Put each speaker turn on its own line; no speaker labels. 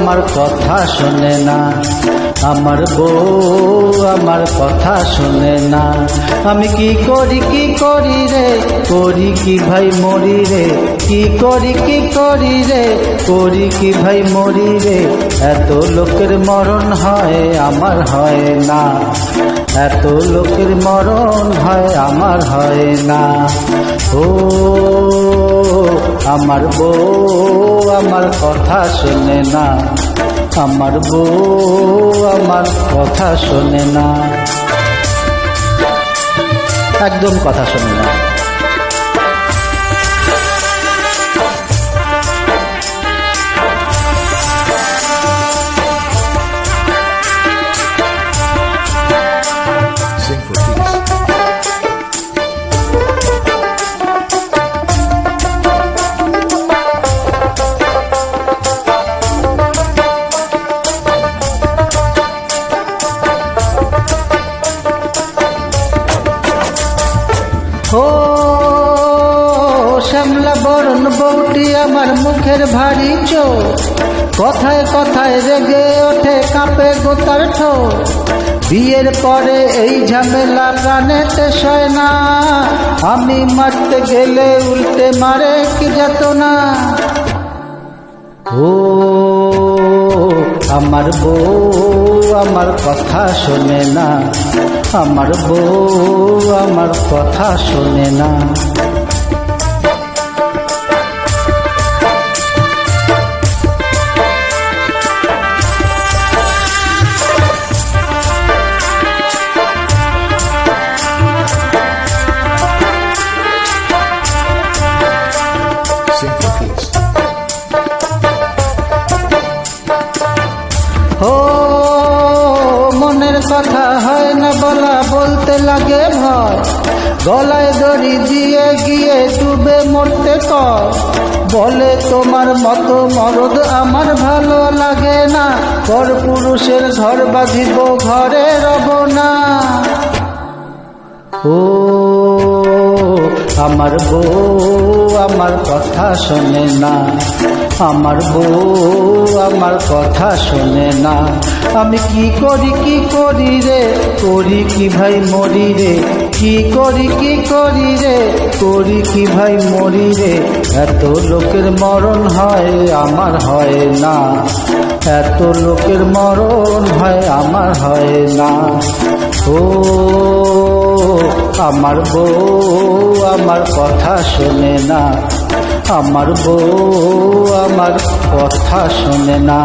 আমার কথা শোনে না, আমার বউ আমার কথা শোনে না। আমি কি করি রে, করি কি ভাই মরি রে, কি করি রে, করি কি ভাই মরি রে। এত লোকের মরণ হয় আমার হয় না, এত লোকের মরণ হয় আমার হয় না। ও আমার বউ আমার কথা শোনে না, আমার বউ আমার কথা শোনে না, একদম কথা শোনে না। ও শ্যামলা বরণ বউটি আমার মুখের ভারী চোখ, কথায় কথায় রেগে ওঠে কাঁপে গোতার ঠোঁট। বিয়ের পরে এই ঝামেলা প্রাণেতে সয় না, আমি মারতে গেলে উল্টে মারে কি যাতনা। ও আমার বউ আমার কথা শোনে না, আমার বউ আমার কথা শোনে না। ও মনের কথা হয় না বলা, বলতে লাগে ভয়, গলায় দড়ি দিয়ে গিয়ে ডুবে মরতে কয়। বলে তোমার মতো মরদ আমার ভালো লাগে না, পর পুরুষের ঘর বাঁধিব ঘরে রব না। ও আমার বউ আমার কথা শোনে না, আমার বউ আমার কথা শোনে না। আমি কি করি রে, করি কি ভাই মরি রে, কি করি রে, করি কি ভাই মরি রে। এত লোকের মরণ হয় আমার হয় না, এত লোকের মরণ হয় আমার হয় না। ও আমার বউ আমার কথা শোনে না, আমার বউ আমার কথা শোনে না।